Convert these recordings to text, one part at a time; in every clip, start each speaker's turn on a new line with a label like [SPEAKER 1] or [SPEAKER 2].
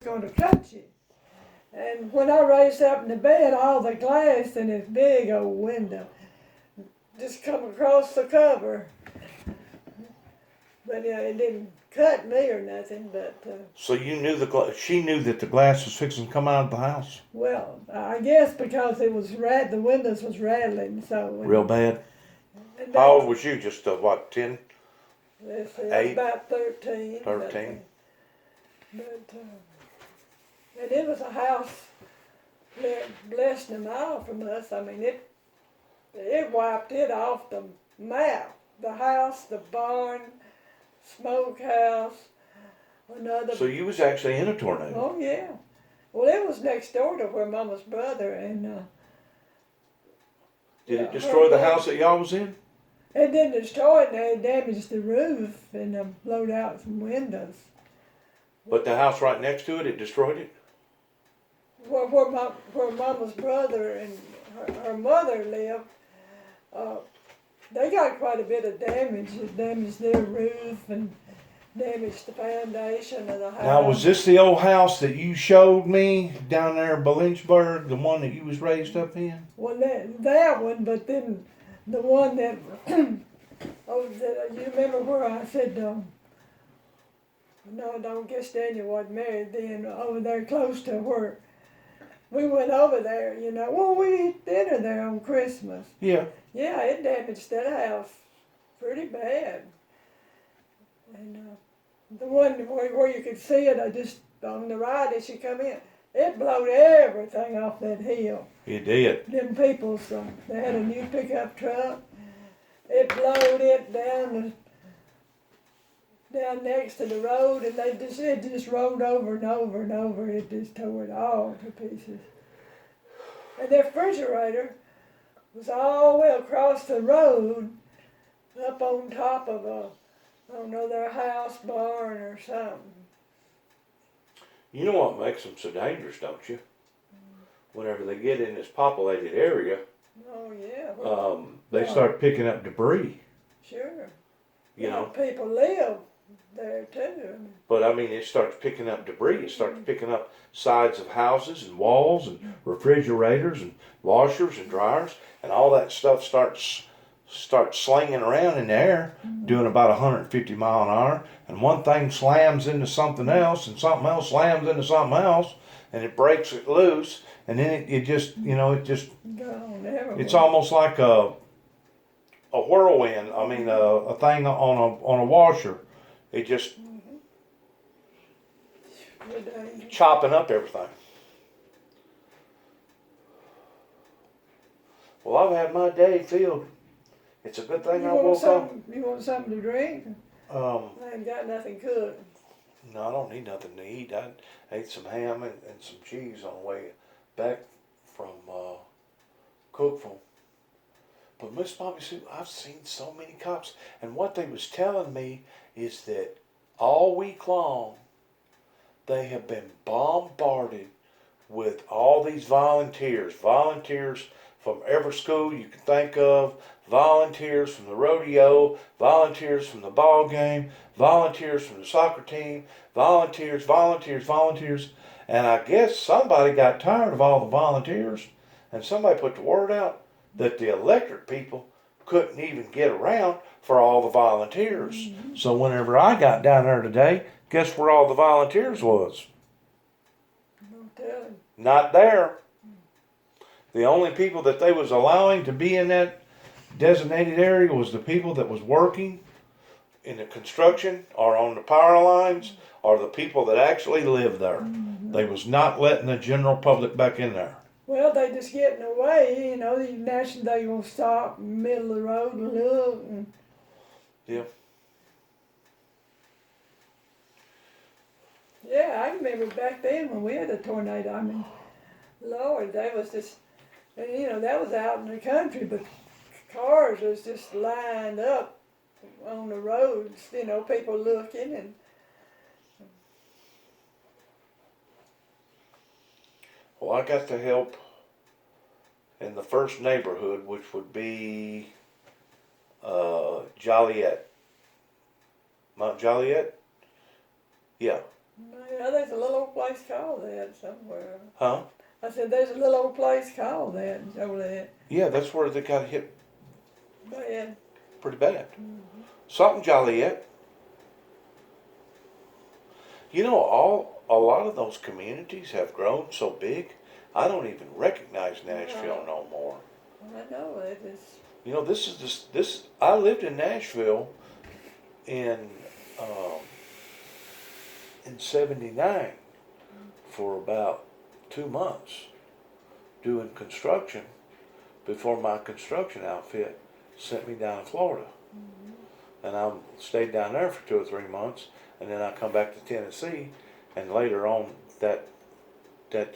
[SPEAKER 1] going to cut you. And when I raised up in the bed, all the glass in this big old window just come across the cover. But yeah, it didn't cut me or nothing. But
[SPEAKER 2] So you knew she knew that the glass was fixing to come out of the house
[SPEAKER 1] well, I guess because it was the windows was rattling. So
[SPEAKER 2] real bad.
[SPEAKER 1] and
[SPEAKER 2] How old was you? Just what, 10?
[SPEAKER 1] Let's see,
[SPEAKER 2] Eight?
[SPEAKER 1] about 13.
[SPEAKER 2] 13.
[SPEAKER 1] But and it was a house less than a mile from us. I mean, it wiped it off the map. The house, the barn, smokehouse, another.
[SPEAKER 2] So you was actually in a tornado.
[SPEAKER 1] Oh yeah. Well, it was next door to where Mama's brother and.
[SPEAKER 2] Did it destroy the house that y'all was in?
[SPEAKER 1] It didn't destroy it. It damaged the roof and blowed out some windows.
[SPEAKER 2] But the house right next to it, it destroyed it?
[SPEAKER 1] Where Mama's brother and her mother lived, they got quite a bit of damage. It damaged their roof and damaged the foundation of the house.
[SPEAKER 2] Now, was this the old house that you showed me down there in Lynchburg, the one that you was raised up in?
[SPEAKER 1] Well, that one, but then the one that, you remember where I said, no, don't guess Daniel wasn't married then, over there close to where we went over there, well, we ate dinner there on Christmas.
[SPEAKER 2] Yeah.
[SPEAKER 1] Yeah, it damaged that house pretty bad. And the one where you could see it, just on the right as you come in, it blowed everything off that hill.
[SPEAKER 2] It did.
[SPEAKER 1] Them people, they had a new pickup truck. It blowed it down next to the road, and it just rolled over and over and over. It just tore it all to pieces. And their refrigerator was all the way across the road, up on top of their house, barn, or something.
[SPEAKER 2] You know what makes them so dangerous, don't you? Whenever they get in this populated area,
[SPEAKER 1] Oh yeah.
[SPEAKER 2] they start picking up debris.
[SPEAKER 1] Sure.
[SPEAKER 2] You know.
[SPEAKER 1] People live there too.
[SPEAKER 2] But I mean, it starts picking up debris. It starts picking up sides of houses and walls and refrigerators and washers and dryers, and all that stuff starts slinging around in the air, doing about 150 mile an hour. And one thing slams into something else, and something else slams into something else, and it breaks it loose. And then it just, it's almost like a whirlwind. I mean, a thing on a washer. It just chopping up everything. Well, I've had my day filled. It's a good thing I woke up.
[SPEAKER 1] You want something to drink? I ain't got nothing cooked.
[SPEAKER 2] No, I don't need nothing to eat. I ate some ham and some cheese on the way back from Cookville. But Miss Bobby Sue, I've seen so many cops, and what they was telling me is that all week long they have been bombarded with all these volunteers from every school you can think of, volunteers from the rodeo, volunteers from the ball game, volunteers from the soccer team, volunteers, and I guess somebody got tired of all the volunteers, and somebody put the word out that the electric people couldn't even get around for all the volunteers. Mm-hmm. So whenever I got down there today, guess where all the volunteers was? Not there. The only people that they was allowing to be in that designated area was the people that was working in the construction or on the power lines or the people that actually lived there. Mm-hmm. They was not letting the general public back in there.
[SPEAKER 1] Well, they just getting away, the national they gonna stop in the middle of the road and look.
[SPEAKER 2] Yeah.
[SPEAKER 1] Yeah, I remember back then when we had a tornado. I mean, Lord, that was just, and that was out in the country, but cars was just lined up on the roads, people looking and.
[SPEAKER 2] Well, I got to help in the first neighborhood, which would be Joliet. Mount Joliet? Yeah.
[SPEAKER 1] Yeah, there's a little old place called that somewhere.
[SPEAKER 2] Huh?
[SPEAKER 1] I said, there's a little old place called that in Joliet.
[SPEAKER 2] Yeah, that's where they got hit
[SPEAKER 1] Bad.
[SPEAKER 2] pretty bad.
[SPEAKER 1] Mm-hmm.
[SPEAKER 2] Something Joliet. You know, a lot of those communities have grown so big, I don't even recognize Nashville no more.
[SPEAKER 1] I know it is.
[SPEAKER 2] You know, this. I lived in Nashville um, in '79 for about 2 months doing construction before my construction outfit sent me down to Florida.
[SPEAKER 1] Mm-hmm.
[SPEAKER 2] And I stayed down there for 2 or 3 months, and then I come back to Tennessee, and later on that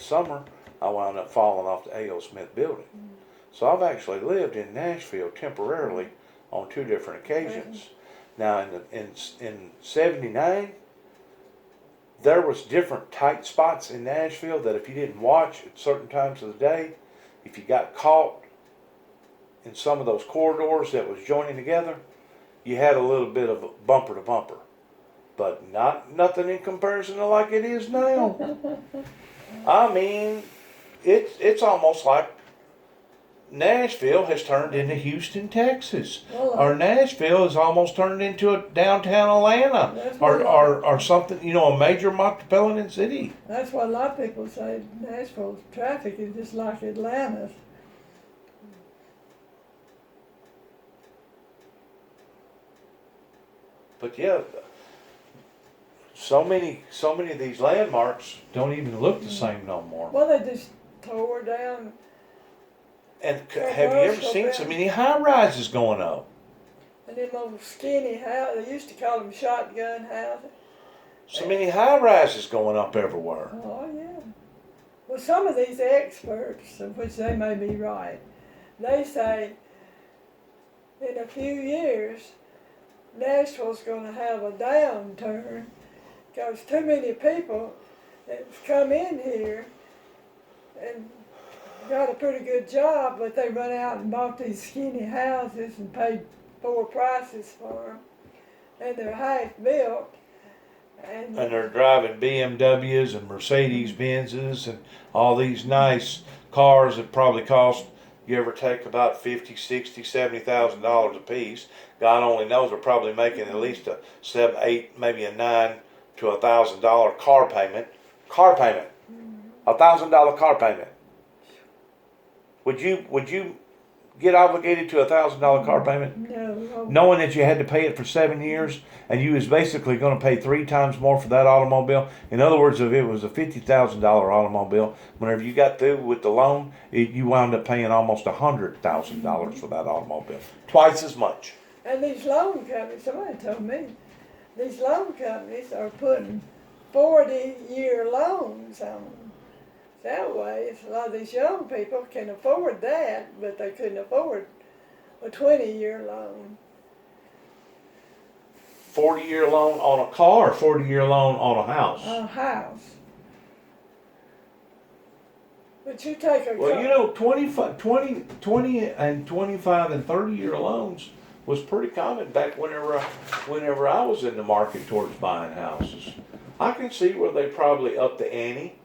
[SPEAKER 2] summer I wound up falling off the A.O. Smith building.
[SPEAKER 1] Mm-hmm.
[SPEAKER 2] So I've actually lived in Nashville temporarily on 2 different occasions. Now in '79, there was different tight spots in Nashville that if you didn't watch at certain times of the day, if you got caught in some of those corridors that was joining together, you had a little bit of a bumper to bumper. But nothing in comparison to like it is now. I mean, it's almost like Nashville has turned into Houston, Texas.
[SPEAKER 1] Well,
[SPEAKER 2] Or Nashville has almost turned into a downtown Atlanta.
[SPEAKER 1] That's
[SPEAKER 2] Or something, you know, a major metropolitan city.
[SPEAKER 1] That's what a lot of people say. Nashville's traffic is just like Atlanta's.
[SPEAKER 2] But yeah, so many of these landmarks don't even look the same no more.
[SPEAKER 1] Well, they just tore down.
[SPEAKER 2] And have you ever seen so many high rises going up?
[SPEAKER 1] And them old skinny houses, they used to call them shotgun houses.
[SPEAKER 2] So many high rises going up everywhere.
[SPEAKER 1] Oh, yeah. Well, some of these experts, of which they may be right, they say in a few years, Nashville's going to have a downturn because too many people have come in here and got a pretty good job, but they run out and bought these skinny houses and paid poor prices for them, and they're half built. And
[SPEAKER 2] they're driving BMWs and Mercedes Benzes and all these nice cars that probably cost, give or take, about $50,000, $60,000, $70,000 a piece. God only knows they're probably making at least a $7, $8, maybe a $9 to $1,000 car payment. $1,000 car payment. Would you get obligated to $1,000 car payment?
[SPEAKER 1] no,
[SPEAKER 2] Knowing that you had to pay it for 7 years, and you was basically going to pay 3 times more for that automobile. In other words, if it was a $50,000 automobile, whenever you got through with the loan, you wound up paying almost $100,000 for that automobile, twice as much.
[SPEAKER 1] and these loan companies, somebody told me, these loan companies are putting 40-year loans on them. That way, a lot of these young people can afford that, but they couldn't afford a 20-year loan.
[SPEAKER 2] 40-year loan on a car, 40-year loan on a house.
[SPEAKER 1] On a house. But you take a
[SPEAKER 2] Well, you know, 20 and 25 and 30-year loans was pretty common back whenever I was in the market towards buying houses. I can see where they probably upped the ante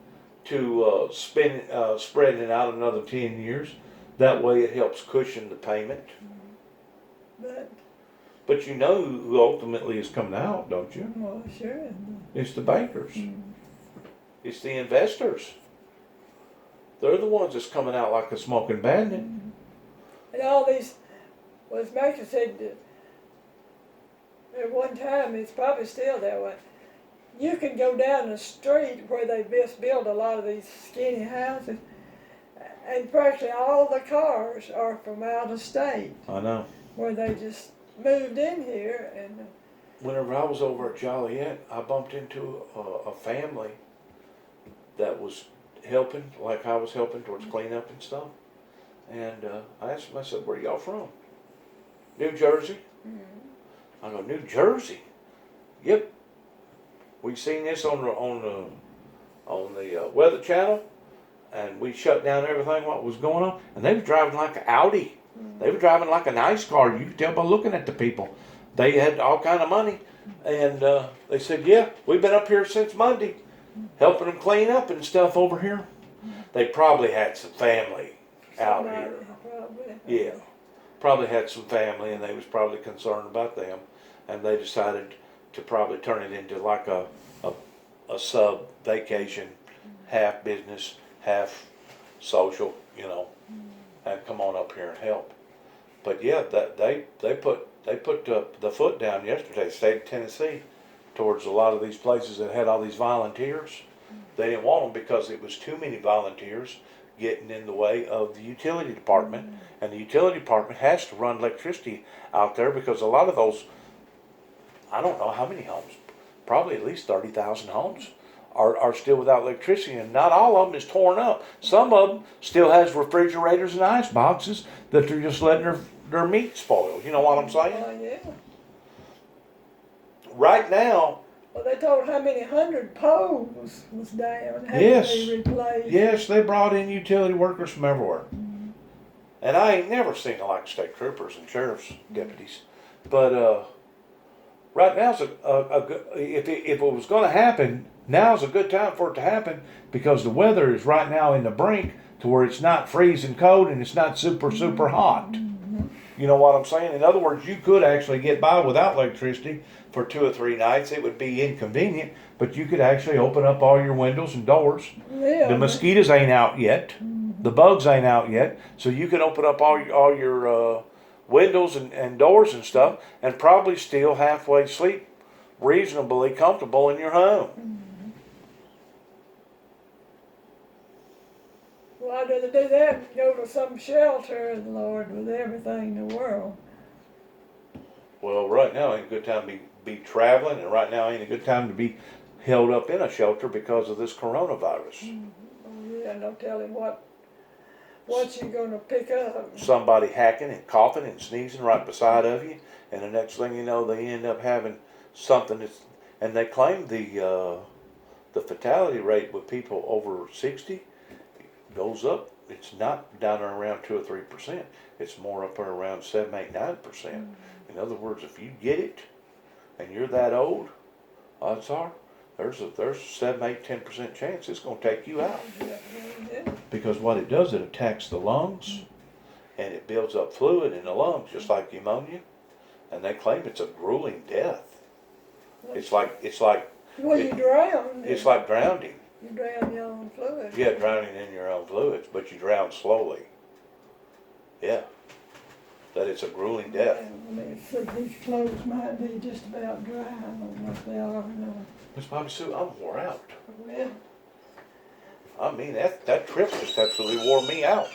[SPEAKER 2] to spreading it out another 10 years. That way it helps cushion the payment. But you know who ultimately is coming out, don't you?
[SPEAKER 1] Well, sure.
[SPEAKER 2] It's the bankers. It's the investors. They're the ones that's coming out like a smoking bandit.
[SPEAKER 1] And all these, well, as Max said, at one time, it's probably still that way. You can go down the street where they just built a lot of these skinny houses, and practically all the cars are from out of state.
[SPEAKER 2] I know.
[SPEAKER 1] Where they just moved in here and.
[SPEAKER 2] Whenever I was over at Joliet, I bumped into a family that was helping, like I was helping towards cleanup and stuff. And I asked them, I said, "Where y'all from?" "New Jersey."
[SPEAKER 1] Mm-hmm.
[SPEAKER 2] I go, "New Jersey?" "Yep. We seen this on the Weather Channel, and we shut down everything what was going on." And they were driving like an Audi. They were driving like a nice car. You could tell by looking at the people. They had all kind of money. And they said, yeah, we've been up here since Monday, helping them clean up and stuff over here. They probably had some family out
[SPEAKER 1] Somebody
[SPEAKER 2] here.
[SPEAKER 1] Probably.
[SPEAKER 2] Yeah, probably had some family, and they was probably concerned about them, and they decided to probably turn it into like a sub vacation, half business, half social, you know, and come on up here and help. But yeah, they put the foot down yesterday, state of Tennessee, towards a lot of these places that had all these volunteers. They didn't want them because it was too many volunteers getting in the way of the utility department, and the utility department has to run electricity out there because a lot of those, I don't know how many homes, probably at least 30,000 homes are still without electricity, and not all of them is torn up. Some of them still has refrigerators and ice boxes that they're just letting their meat spoil. You know what I'm saying?
[SPEAKER 1] Yeah.
[SPEAKER 2] Right now,
[SPEAKER 1] Well, they told how many hundred poles was down, had
[SPEAKER 2] Yes.
[SPEAKER 1] to be replaced.
[SPEAKER 2] yes, they brought in utility workers from everywhere. And I ain't never seen like state troopers and sheriff's deputies. But right now's a good, if it was going to happen, now's a good time for it to happen because the weather is right now in the brink to where it's not freezing cold and it's not super hot. You know what I'm saying? In other words, you could actually get by without electricity for 2 or 3 nights. It would be inconvenient, but you could actually open up all your windows and doors.
[SPEAKER 1] Yeah.
[SPEAKER 2] The mosquitoes ain't out yet. The bugs ain't out yet. So you can open up all your windows and doors and stuff and probably still halfway sleep reasonably comfortable in your home.
[SPEAKER 1] Well, I'd rather do that than go to some shelter, Lord, with everything in the world.
[SPEAKER 2] Well, right now ain't a good time to be traveling, and right now ain't a good time to be held up in a shelter because of this coronavirus.
[SPEAKER 1] Oh, yeah, no telling what you're gonna pick up.
[SPEAKER 2] Somebody hacking and coughing and sneezing right beside of you, and the next thing you know, they end up having something that's, and they claim the fatality rate with people over 60 goes up. It's not down around 2 or 3%. It's more up around 7, 8, 9%. In other words, if you get it and you're that old, odds are there's a 7, 8, 10% chance it's going to take you out.
[SPEAKER 1] Yeah.
[SPEAKER 2] Because what it does, it attacks the lungs and it builds up fluid in the lungs, just like pneumonia. And they claim it's a grueling death. It's like
[SPEAKER 1] Well, you drown.
[SPEAKER 2] it's like drowning.
[SPEAKER 1] You drown your own fluid.
[SPEAKER 2] Yeah, drowning in your own fluids, but you drown slowly. Yeah, that it's a grueling death.
[SPEAKER 1] I mean, so these clothes might be just about dry. I don't know if they are or not.
[SPEAKER 2] Miss Bobby Sue, I'm wore out.
[SPEAKER 1] Well,
[SPEAKER 2] I mean, that trip just absolutely wore me out.